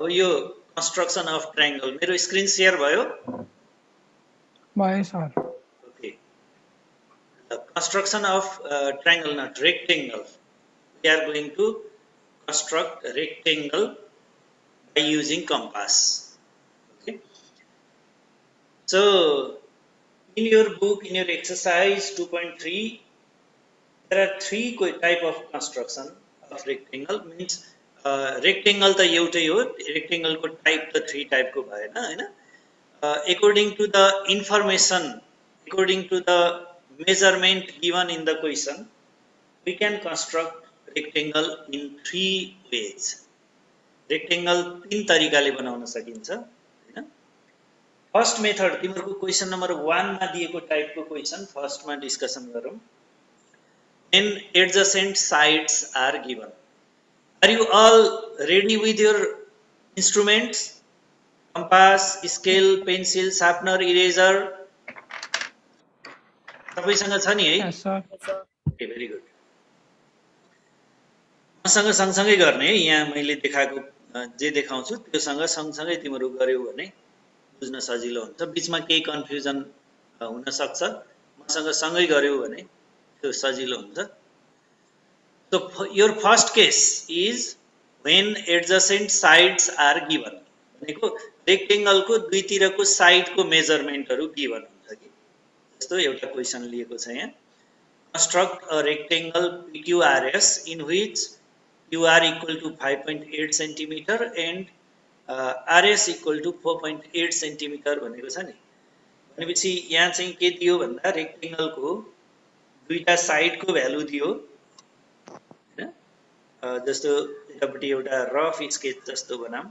अब यो construction of triangle मेरो screen share भयो भयो sir okay the construction of triangle not rectangle we are going to construct a rectangle by using compass okay so in your book in your exercise 2.3 there are three type of construction of rectangle means rectangle त एउटै हो rectangle को type त three type को भएन हैन according to the information according to the measurement given in the question we can construct rectangle in three ways rectangle तीन तरिकाले बनाउन सकिन्छ हैन फर्स्ट मेथड तिम्रो क्वेशन नम्बर 1 मा दिएको टाइपको क्वेशन फर्स्ट मा डिस्कसन गरौँ when adjacent sides are given are you all ready with your instruments compass scale pencil sharpener eraser सबैसँग छ नि है यस सर ओके भेरी गुड मसँग सँगसँगै गर्ने है यहाँ मैले देखाएको जे देखाउँछु त्यो सँगसँगै तिम्रो गर्यौ भने बुझ्न सजिलो हुन्छ बीचमा केही कन्फ्युजन हुन सक्छ मसँग सँगै गर्यौ भने त्यो सजिलो हुन्छ so your first case is when adjacent sides are given भनेको रेक्टेंगल को दुईतिरको साइड को मेजरमेन्टहरु गिवन हुन्छ कि जस्तो एउटा क्वेशन लिएको छ यहाँ construct a rectangle PQRS in which QR equal to 5.8 centimeter and RS equal to 4.8 centimeter भनेको छ नि भनेपछि यहाँ चाहिँ के दियो भन्दा रेक्टेंगल को दुईटा साइड को भ्यालु दियो हैन जस्तो यतापटि एउटा रफ स्केच जस्तो बनाम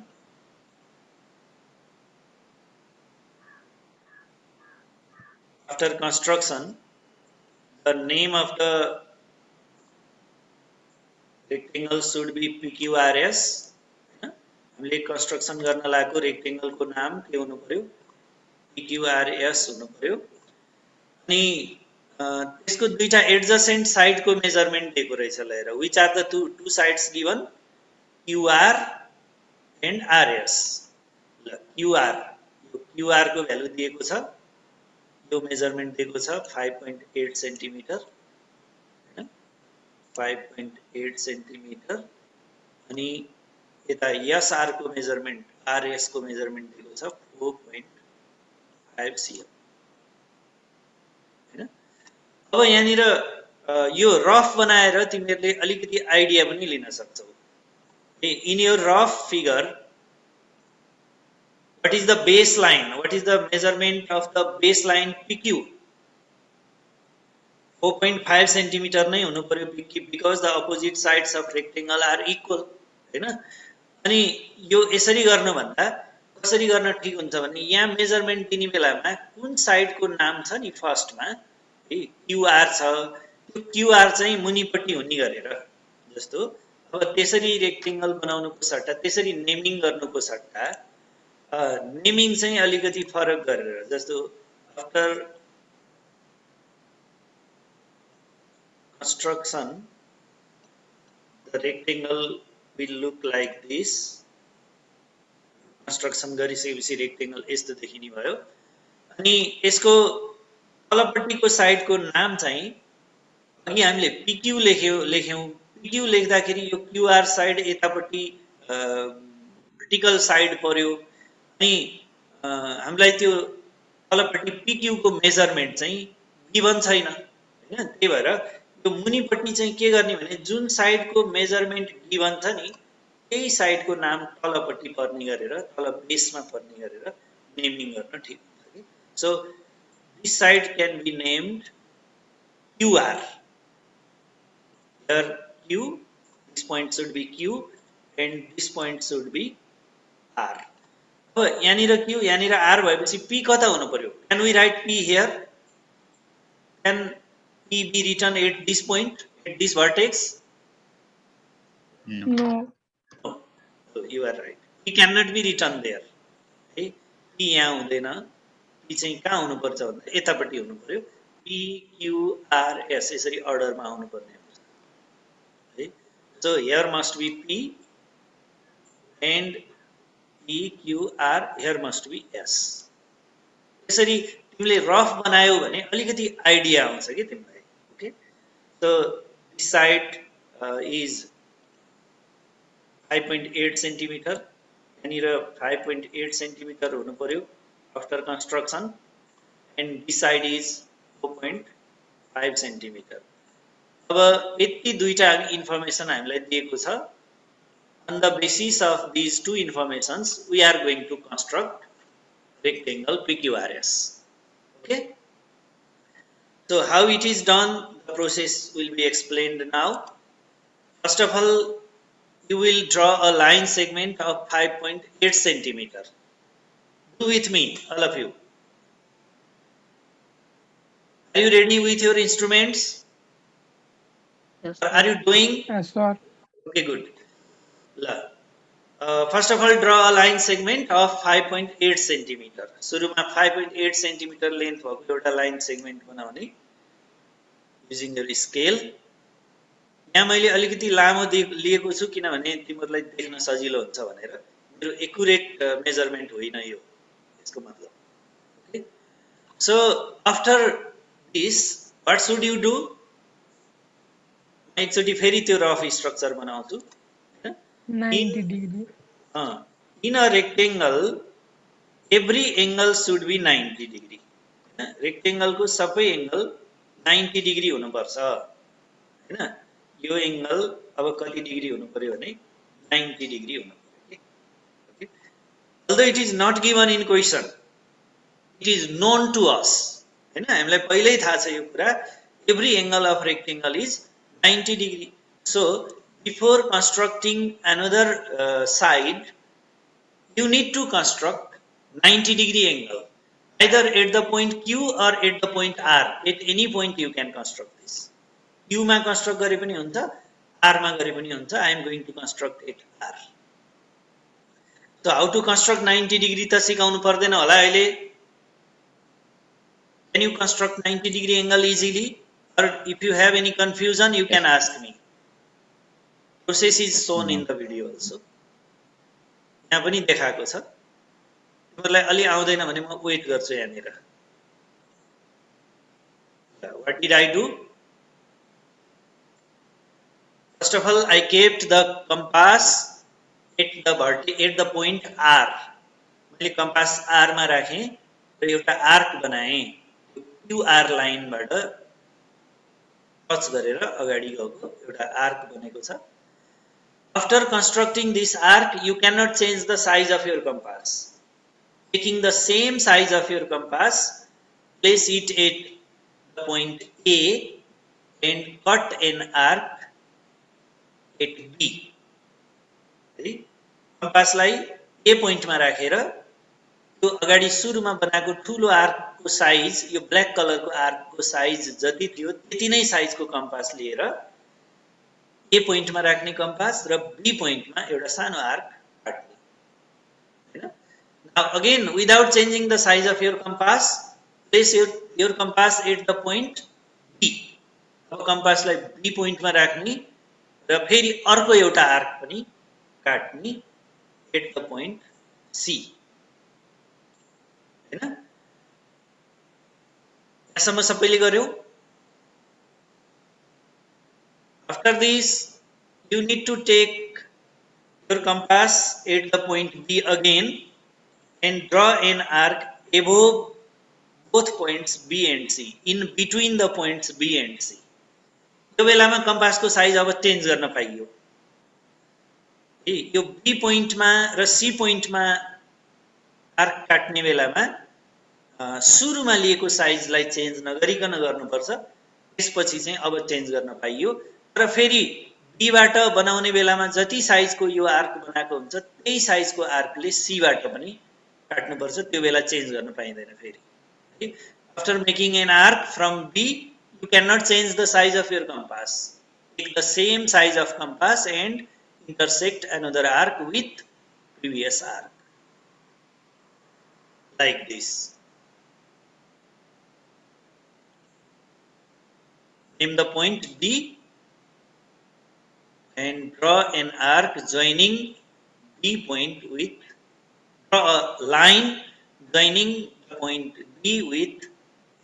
after construction the name of the rectangle should be PQRS हामीले construction गर्न लागेको रेक्टेंगल को नाम के हुनु पर्यो PQRS हुनु पर्यो अनि त्यसको दुईटा एडजसेन्ट साइड को मेजरमेन्ट दिएको रहेछ लिएर which are the two sides given QR and RS QR यो QR को भ्यालु दिएको छ यो मेजरमेन्ट दिएको छ 5.8 सेन्टिमिटर हैन 5.8 सेन्टिमिटर अनि यता SR को मेजरमेन्ट RS को मेजरमेन्ट दिएको छ 4.5 cm हैन अब यहाँनिर यो रफ बनाएर तिमीहरुले अलिकति आइडिया पनि लिन सक्छौ in your rough figure what is the baseline what is the measurement of the baseline PQ 4.5 centimeter नै हुनु पर्यो PQ because the opposite sides of rectangle are equal हैन अनि यो यसरी गर्न भन्दा कसरी गर्न ठीक हुन्छ भने यहाँ मेजरमेन्ट दिने बेलामा कुन साइड को नाम छ नि फर्स्ट मा है QR छ त्यो QR चाहिँ मुनिपट्टि हुने गरेर जस्तो अब त्यसरी रेक्टेंगल बनाउनुको सट्टा त्यसरी नेमिङ गर्नुको सट्टा नेमिङ चाहिँ अलिकति फरक गरेर जस्तो after construction the rectangle will look like this construction गरिसकेपछि रेक्टेंगल यस्तो देखिने भयो अनि यसको तलपट्टिको साइडको नाम चाहिँ अघि हामीले PQ लेख्यौं PQ लेख्दाखेरि यो QR साइड यतापट्टि भर्टिकल साइड पर्यो अनि हामीलाई त्यो तलपट्टि PQ को मेजरमेन्ट चाहिँ गिवन छैन हैन त्यही भएर यो मुनिपट्टि चाहिँ के गर्ने भने जुन साइड को मेजरमेन्ट गिवन छ नि त्यही साइड को नाम तलपट्टि पर्ने गरेर तल बेसमा पर्ने गरेर नेमिङ गर्न ठीक हुन्छ कि so this side can be named QR here Q this point should be Q and this point should be R अब यहाँनिर Q यहाँनिर R भएपछि P कता हुनु पर्यो can we write P here can P be written at this point at this vertex no no so you are right P cannot be written there है P यहाँ हुँदैन P चाहिँ कहाँ हुनु पर्छ भन्दा यतापट्टि हुनु पर्यो P Q R S यसरी अर्डरमा आउनु पर्ने so here must be P and P Q R, here must be S. यसरी तिमीले रफ बनायो भने अलिकति आइडिया आउँछ के तिमीलाई. Okay, so this side is 5.8 centimeter, यहाँनिर 5.8 centimeter हुनु पर्यो after construction, and this side is 4.5 centimeter. अब यति दुईटा इन्फर्मेसन हामीलाई दिएको छ. On the basis of these two informations, we are going to construct rectangle PQRS. Okay. So how it is done, the process will be explained now. First of all, you will draw a line segment of 5.8 centimeter. Do with me, all of you. Are you ready with your instruments? Yes. Are you doing? Yes, sir. Okay, good. First of all, draw a line segment of 5.8 centimeter. सुरुमा 5.8 centimeter length भएको एउटा line segment बनाउने using your scale. यहाँ मैले अलिकति लामो लिएको छु किनभने तिमीहरूलाई देख्न सजिलो हुन्छ भनेर. मेरो एक्युरेट मेजरमेन्ट होइन यो, यसको मतलब. Okay. So after this, what should you do? एकचोटि फेरि त्यो रफ स्ट्रक्चर बनाउँछु. 90 degree. In a rectangle, every angle should be 90 degree. Rectangle को सबै एंगल 90 degree हुनु पर्छ हैन. यो एंगल अब कति डिग्री हुनु पर्यो भने 90 degree हुनु पर्यो. Okay. Although it is not given in question, it is known to us. हैन, हामीलाई पहिल्यै थाहा छ यो कुरा. Every angle of rectangle is 90 degree. So before constructing another side, you need to construct 90 degree angle, either at the point Q or at the point R. At any point you can construct this. Q मा construct गरे पनि हुन्छ, R मा गरे पनि हुन्छ. I am going to construct at R. So how to construct 90 degree त सिकाउनु पर्दैन होला अहिले. Can you construct 90 degree angle easily? Or if you have any confusion, you can ask me. Process is shown in the video also. यहाँ पनि देखाएको छ. तिमीलाई अलि आउँदैन भने म वेट गर्छु यहाँनिर. What did I do? First of all, I kept the compass at the point R. मैले compass R मा राखेँ र एउटा आर्क बनाएँ. QR लाइन बाट टच गरेर अगाडि गएको एउटा आर्क बनेको छ. After constructing this arc, you cannot change the size of your compass. Taking the same size of your compass, place it at the point A and cut an arc at B. compass लाई A point मा राखेर त्यो अगाडि सुरुमा बनाएको ठूलो arc को size, यो ब्ल्याक कलर को आर्क को साइज जति थियो त्यति नै साइज को कम्पास लिएर A point मा राख्ने कम्पास र B point मा एउटा सानो आर्क काट्ने हैन. Now again, without changing the size of your compass, place your compass at the point B. अब कम्पास लाई B point मा राख्ने र फेरि अर्को एउटा आर्क पनि काट्ने at the point C हैन. यसम्म सबैले गर्यौ. After this, you need to take your compass at the point B again and draw an arc above both points B and C, in between the points B and C. यो बेलामा compass को size अब change गर्न पाइयो. यो B point मा र C point मा आर्क काट्ने बेलामा सुरुमा लिएको साइजलाई चेन्ज नगरिकन गर्नुपर्छ. त्यसपछि चाहिँ अब चेन्ज गर्न पाइयो. र फेरि B बाट बनाउने बेलामा जति साइजको यो आर्क बनाएको हुन्छ त्यही साइजको आर्कले C बाट पनि काट्नुपर्छ. त्यो बेला चेन्ज गर्न पाइदैन फेरि. After making an arc from B, you cannot change the size of your compass. Take the same size of compass and intersect another arc with previous arc, like this. Name the point D and draw an arc joining B point with draw a line joining the point D with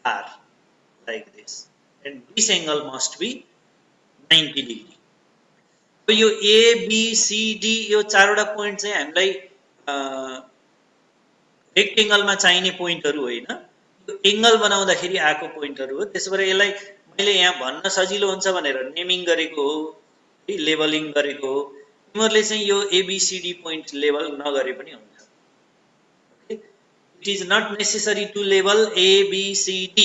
R like this, and this angle must be 90 degree. So यो A, B, C, D यो चारवटा point चाहिँ हामीलाई रेक्टेंगलमा चाहिने पोइन्टहरु होइन, यो angle बनाउँदाखेरि आएको पोइन्टहरु हो। त्यसैले यसलाई मैले यहाँ भन्न सजिलो हुन्छ भनेर नेमिङ गरेको हो, लेबलिङ गरेको हो। तिमीहरुले चाहिँ यो ABCD पोइन्ट लेबल नगरे पनि हुन्छ। Okay, it is not necessary to label ABCD।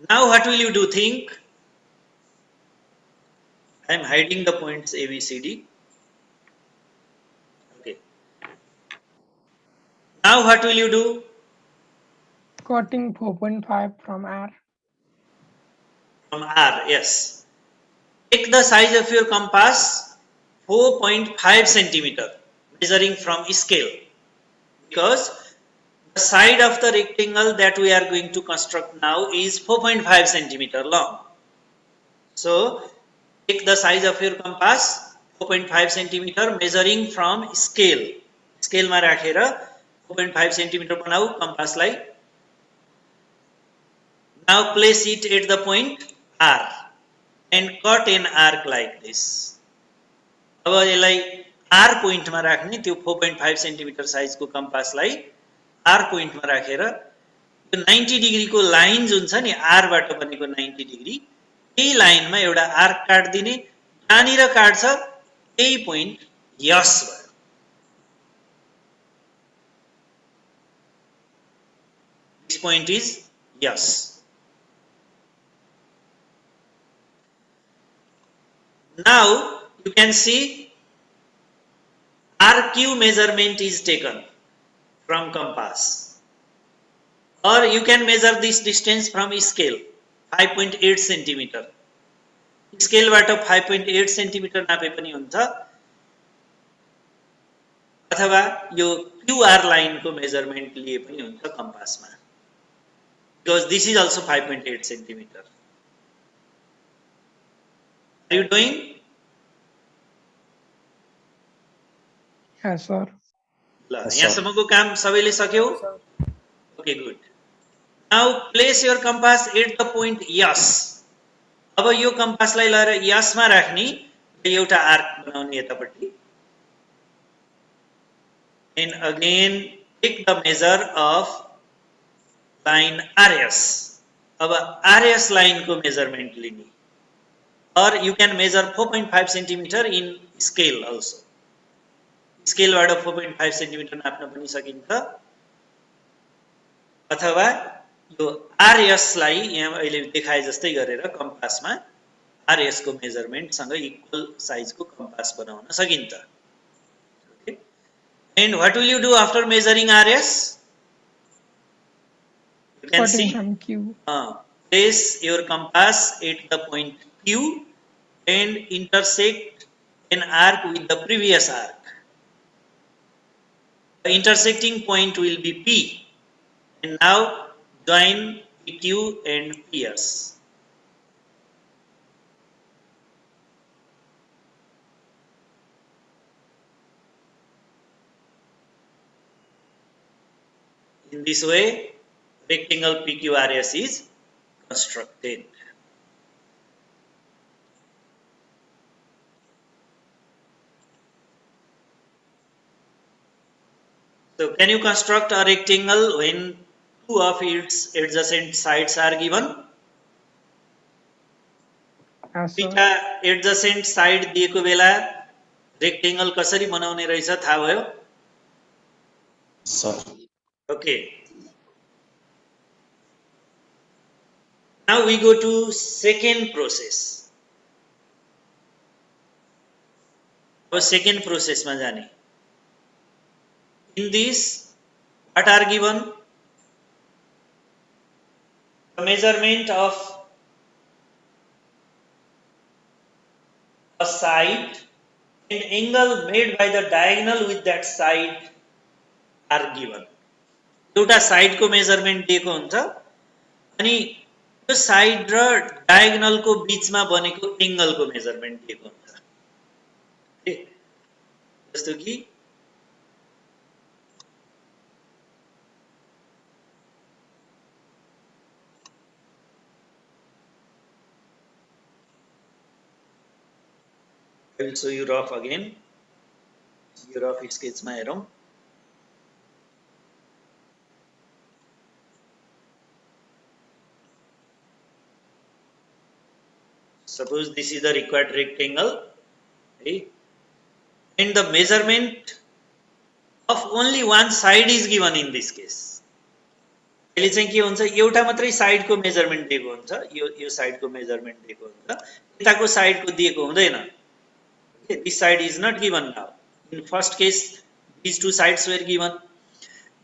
Now what will you do? Think. I am hiding the points ABCD. Okay. Now what will you do? Cutting 4.5 from R. From R, yes. Take the size of your compass 4.5 centimeter, measuring from scale, because the side of the rectangle that we are going to construct now is 4.5 centimeter long. So take the size of your compass 4.5 centimeter, measuring from scale. Scale मा राखेर 4.5 centimeter बनाऊ compass लाई. Now place it at the point R and cut an arc like this. अब यसलाई R point मा राख्ने, त्यो 4.5 centimeter size को compass लाई R point मा राखेर यो 90 डिग्री को लाइन जुन छ नि R बाट बनेको 90 डिग्री, यही लाइनमा एउटा आर्क काट्दिने, जहाँनिर काट्छ त्यही पोइन्ट यस भयो। This point is yes. Now you can see RQ measurement is taken from compass, or you can measure this distance from scale 5.8 centimeter. Scale बाट 5.8 centimeter नापे पनि हुन्छ, अथवा यो QR line को measurement लिए पनि हुन्छ compass मा, because this is also 5.8 centimeter. Are you doing? Yes, sir. ल, यहाँसम्मको काम सबैले सक्यौ? Okay, good. Now place your compass at the point S. अब यो कम्पासलाई लिएर S मा राख्ने, एउटा आर्क बनाउने यतापट्टि, and again take the measure of line RS. अब RS line को measurement लिने, or you can measure 4.5 centimeter in scale also. Scale बाट 4.5 centimeter नाप्न पनि सकिन्छ, अथवा यो RS लाई यहाँ अहिले देखाए जस्तै गरेर कम्पासमा RS को मेजरमेन्ट सँग इक्वल साइज को कम्पास बनाउन सकिन्छ। Okay, and what will you do after measuring RS? You can see From Q. place your compass at the point Q and intersect an arc with the previous arc. The intersecting point will be P, and now join PQ and PS. In this way, rectangle PQRS is constructed. So, can you construct a rectangle when two of its adjacent sides are given? Yes, sir. दुईटा adjacent side दिएको बेला rectangle कसरी बनाउने रहेछ थाहा भयो? Sir. Okay. Now we go to second process. Our second process मा जाने. In this, what are given? The measurement of a side and angle made by the diagonal with that side are given. एउटा side को measurement दिएको हुन्छ, अनि त्यो side र diagonal को बीचमा बनेको एंगल को मेजरमेन्ट दिएको हुन्छ। जस्तो कि I will show you rough again. यो रफ स्केचमा हेरौं. Suppose this is the required rectangle, right? And the measurement of only one side is given in this case. अहिले चाहिँ के हुन्छ, एउटा मात्रै साइडको मेजरमेन्ट दिएको हुन्छ, यो साइडको मेजरमेन्ट दिएको हुन्छ, यताको साइडको दिएको हुँदैन. This side is not given now. In first case, these two sides were given.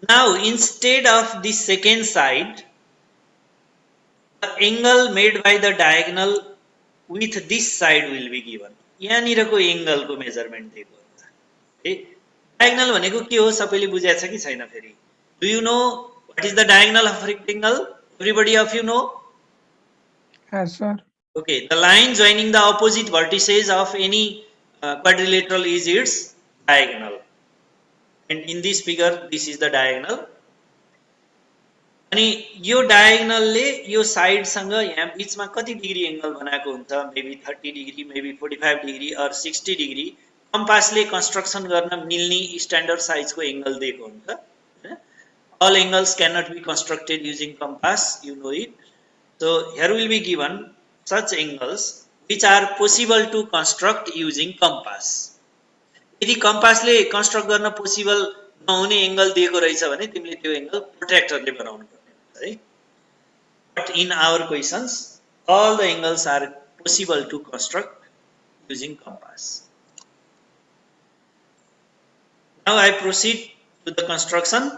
Now, instead of the second side, the angle made by the diagonal with this side will be given. यहाँनिरको एंगलको measurement दिएको हुन्छ. Diagonal भनेको के हो सबैले बुझेको छ कि छैन फेरि? Do you know what is the diagonal of rectangle? Everybody of you know? Yes, sir. Okay, the line joining the opposite vertices of any quadrilateral is its diagonal. And in this figure, this is the diagonal. अनि यो diagonal ले यो side सँग यहाँ बीचमा कति degree angle बनाएको हुन्छ? मेबी 30 डिग्री, मेबी 45 डिग्री और 60 डिग्री. कम्पासले कन्स्ट्रक्सन गर्न मिल्ने स्ट्यान्डर्ड साइजको एंगल दिएको हुन्छ. All angles cannot be constructed using compass, you know it. So here will be given such angles which are possible to construct using compass. यदि कम्पासले construct गर्न possible नहुने angle दिएको रहेछ भने तिमीले त्यो एंगल प्रोट्र्याक्टरले बनाउनु पर्ने हुन्छ है. But in our questions, all the angles are possible to construct using compass. Now I proceed to the construction.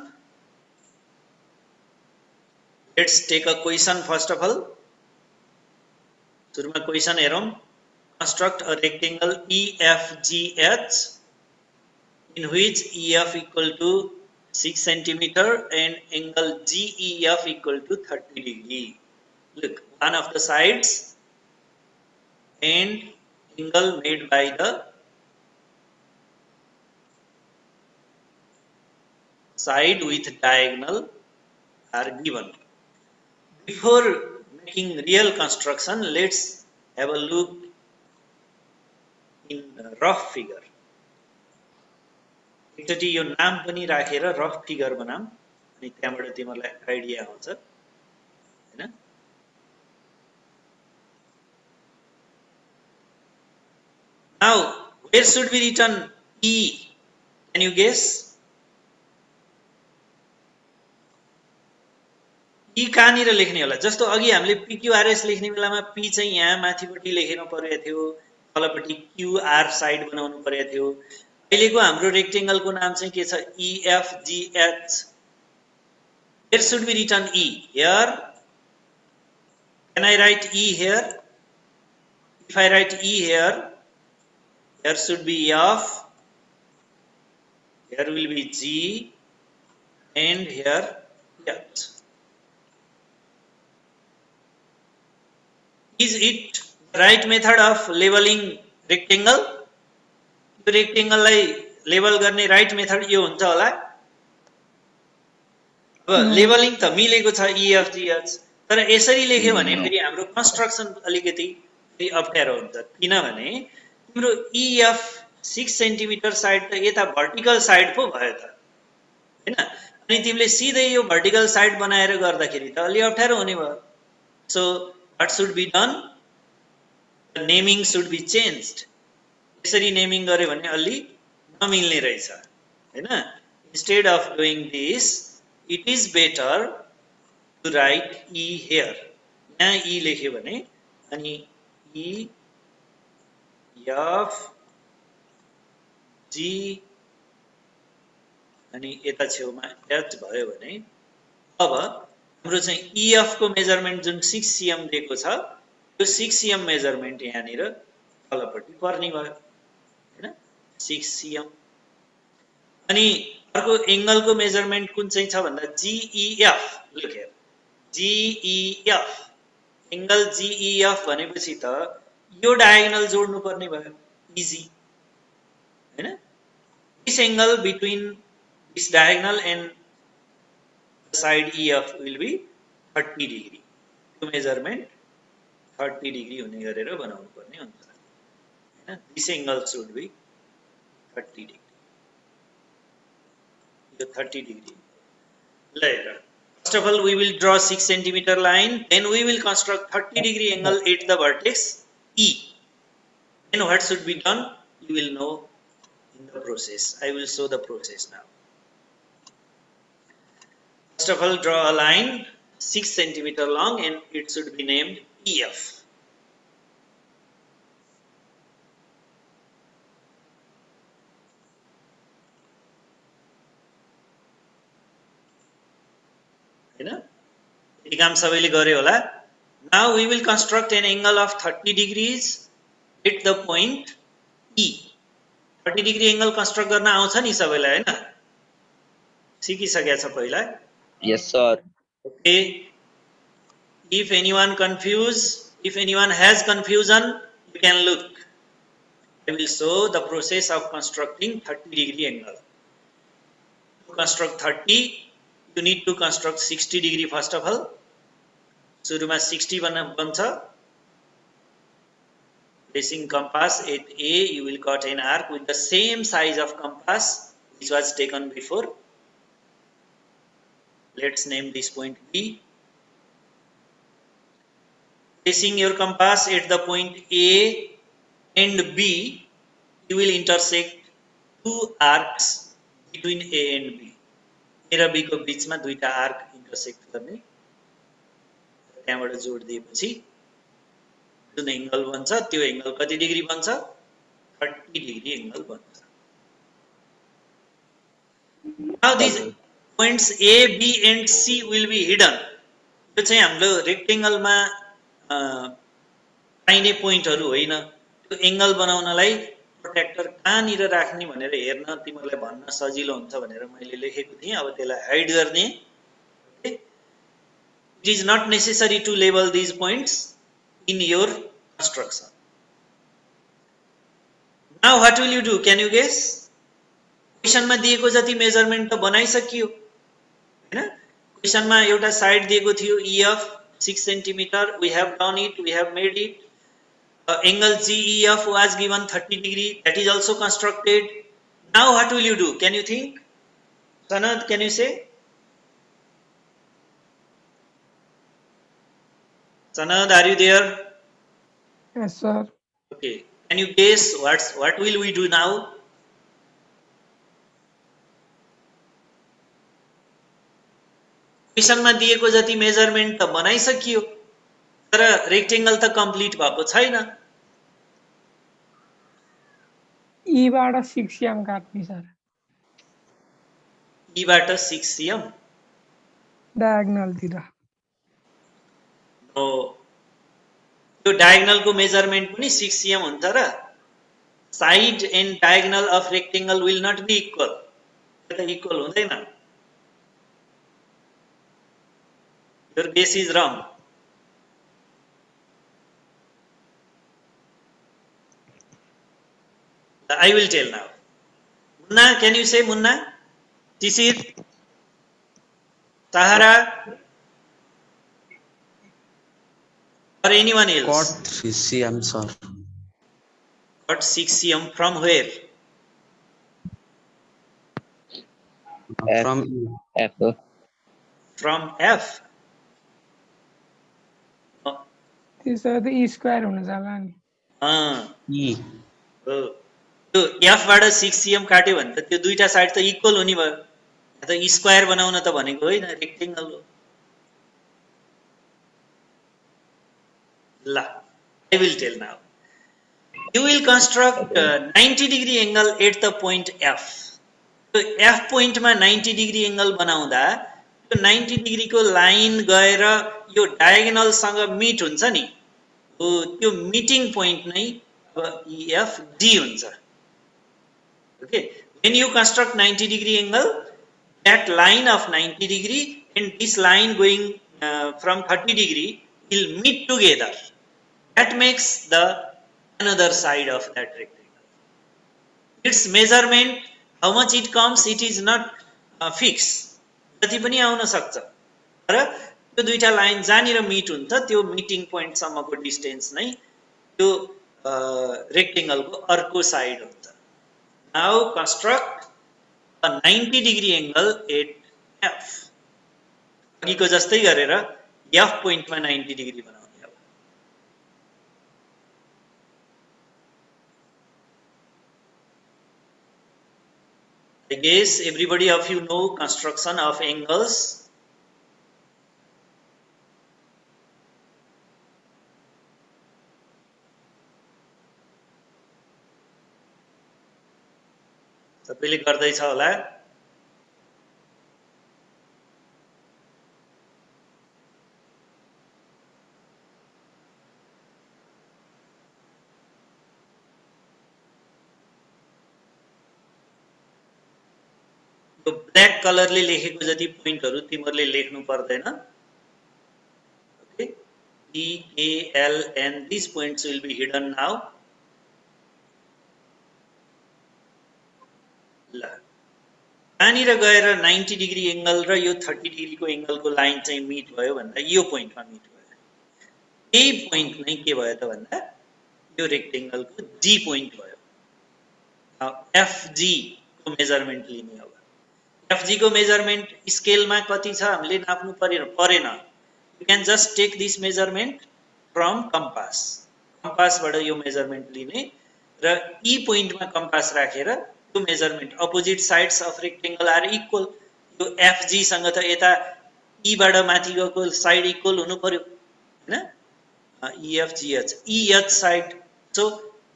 Let's take a question first of all. सुरुमा क्वेशन हेरौं. Construct a rectangle EFGH in which EF equal to 6 centimeter and angle GEF equal to 30 degree. Look, one of the sides and angle made by the side with diagonal are given. Before making real construction, let's have a look in rough figure. एकचोटी यो नाम पनि राखेर rough figure बनाऊ अनि त्यहाँबाट तिमीलाई idea हुन्छ हैन. Now, where should be written E? Can you guess? E कहाँनिर लेख्ने होला? जस्तो अघि हामीले PQRS लेख्ने बेलामा P चाहिँ यहाँ माथिपट्टि लेख्नु पर्यो थियो, तलपट्टि QR साइड बनाउनु पर्यो थियो. अहिलेको हाम्रो रेक्टेंगलको नाम चाहिँ के छ? EFGH. Where should be written E? Here. Can I write E here? If I write E here, here should be F, here will be G, and here H. Is it the right method of labeling rectangle? यो रेक्टेंगललाई label गर्ने right method यो हुन्छ होला. अब labelling त मिलेको छ EFGH, तर यसरी लेख्यो भने फेरि हाम्रो कन्स्ट्रक्सन अलिकति फेरि अप्ठ्यारो हुन्छ. किनभने तिम्रो EF 6 सेन्टिमिटर साइड त यता भर्टिकल साइड पो भयो त हैन. अनि तिमीले सिधै यो भर्टिकल साइड बनाएर गर्दाखेरि त अलि अप्ठ्यारो हुने भयो. So what should be done? The naming should be changed. यसरी नेमिङ गर्यो भने अलि नमिल्ने रहेछ हैन. Instead of doing this, it is better to write E here. यहाँ E लेख्यो भने अनि E F G अनि यता छेउमा H भयो भने अब हाम्रो चाहिँ EF को मेजरमेन्ट जुन 6 cm दिएको छ, यो 6 cm मेजरमेन्ट यहाँनिर तलपट्टि पर्ने भयो हैन. 6 cm. अनि अर्को एंगलको मेजरमेन्ट कुन चाहिँ छ भन्दा GEF. Look here, GEF. Angle GEF भनेपछि त यो डायगोनल जोड्नु पर्ने भयो. इजी हैन this angle between this diagonal and the side EF will be 30 degree त्यो मेजरमेन्ट 30 degree हुने गरेर बनाउनु पर्ने हुन्छ हैन this angle should be 30 degree यो 30 degree later first of all we will draw 6 centimeter line then we will construct 30 degree angle at the vertex E then what should be done you will know in the process I will show the process now first of all draw a line 6 centimeter long and it should be named EF हैन यो काम सबैले गरे होला now we will construct an angle of 30 degrees at the point E 30 degree angle construct गर्न आउँछ नि सबैलाई हैन सिकिसकेको छ पहिला Yes, sir. okay if anyone has confusion you can look I will show the process of constructing 30 degree angle to construct 30 you need to construct 60 degree first of all सुरुमा 60 बन्छ placing compass at A you will cut an arc with the same size of compass which was taken before let's name this point B placing your compass at the point A and B you will intersect two arcs between A and B A र B को बीचमा दुईटा arc intersect गर्ने त्यहाँबाट जोड दिएपछि जुन angle बन्छ त्यो एंगल कति डिग्री बन्छ 30 डिग्री एंगल बन्छ now these points A B and C will be hidden यो चाहिँ हाम्रो रेक्टेंगल मा पाइने पोइन्टहरु होइन त्यो एंगल बनाउनलाई प्रोटेक्टर कहाँनिर राख्ने भनेर हेर्न तिमीलाई भन्न सजिलो हुन्छ भनेर मैले लेखेको थिएँ अब त्यसलाई हाइड गर्ने it is not necessary to label these points in your construction now what will you do can you guess question मा दिएको जति मेजरमेन्ट त बनाइसकियो हैन क्वेशन मा एउटा साइड दिएको थियो EF 6 cm we have done it we have made it angle GEF was given 30 degree that is also constructed now what will you do can you think Sanad can you say Sanad are you there Yes, sir. okay can you guess what will we do now question मा दिएको जति measurement त बनाइसकियो तर rectangle त complete भएको छैन E बाट 6 cm काट्ने सर E बाट 6 cm डायगोनल तिर हो त्यो डायगोनल को मेजरमेन्ट पनि 6 cm हुन्छ र side and diagonal of rectangle will not be equal त्यो त इक्वल हुँदैन your guess is wrong I will tell now Munna can you say Munna Tisir Sahara or anyone else Got 3 cm, sir. got 6 cm from where From F. from F त्यसो त E square हुन जाला नि E. हो त्यो F बाट 6 cm काट्यो भने त त्यो दुईटा साइड त इक्वल हुने भयो त E स्क्वायर बनाउन त भनेको होइन रेक्टेंगल हो ल I will tell now you will construct 90 degree angle at the point F so F point मा 90 degree angle बनाउँदा त्यो 90 degree को लाइन गएर यो डायगोनल सँग मिट हुन्छ नि हो त्यो मिटिङ पोइन्ट नै अब EF D हुन्छ okay when you construct 90 degree angle that line of 90 degree and this line going from 30 degree will meet together that makes the another side of that rectangle its measurement, how much it comes, it is not fixed. जति पनि आउन सक्छ, तर त्यो दुईटा line जहाँनिर meet हुन्छ त्यो मिटिङ पोइन्ट सम्मको डिस्टेन्स नै त्यो रेक्टेंगलको अर्को साइड हुन्छ. Now construct a 90 degree angle at F. अघिको जस्तै गरेर F पोइन्टमा 90 डिग्री बनाउने अब. I guess everybody of you know construction of angles. सबैले गर्दैछ होला. यो ब्ल्याक कलरले लेखेको जति पोइन्टहरु तिमीहरुले लेख्नु पर्दैन. Okay, E, K, L, N, these points will be hidden now. ल यहाँनिर गएर 90 डिग्री एंगल र यो 30 डिग्रीको एंगलको लाइन चाहिँ मिट भयो भन्दा यो पोइन्टमा मिट भयो. यही पोइन्ट नै के भयो त भन्दा यो रेक्टेंगलको जी पोइन्ट भयो. एफजी को मेजरमेन्ट लिने अब. एफजी को मेजरमेन्ट स्केलमा कति छ हामीले नाप्नु परेन. You can just take this measurement from compass. कम्पासबाट यो मेजरमेन्ट लिने र ई पोइन्टमा कम्पास राखेर त्यो measurement opposite sides of rectangle are equal. यो एफजी सँग त यता ई बाट माथि गएको साइड इक्वल हुनु पर्यो हैन. EFGH EH side. So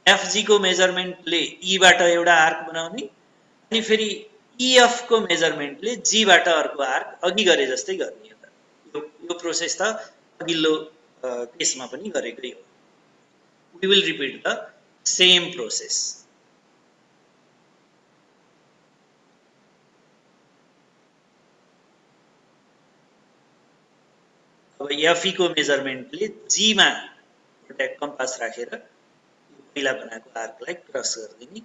FG को मेजरमेन्टले ई बाट एउटा आर्क बनाउने अनि फेरि EF को मेजरमेन्टले जी बाट अर्को आर्क अघि गरे जस्तै गर्ने. यो प्रोसेस त अघिल्लो केसमा पनि गरेकै हो. We will repeat the same process. अब एफई को मेजरमेन्टले जी मा एउटा कम्पास राखेर पहिला बनाएको आर्कलाई cross गर्दिने.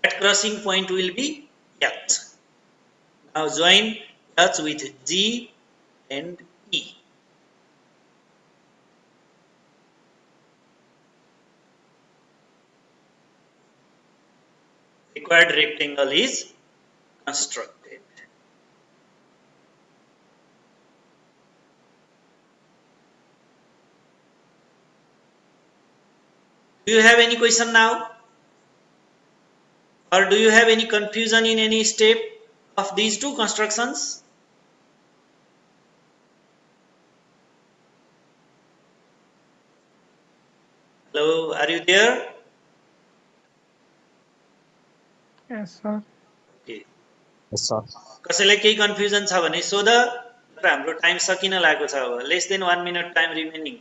That crossing point will be H. Now join H with G and E. Required rectangle is constructed. Do you have any question now? Or do you have any confusion in any step of these two constructions? Hello, are you there? Yes, sir. Okay. Yes, sir. कसैलाई केही confusion छ भने सोध. र हाम्रो time सकिन लागेको छ अब. Less than 1 minute time remaining.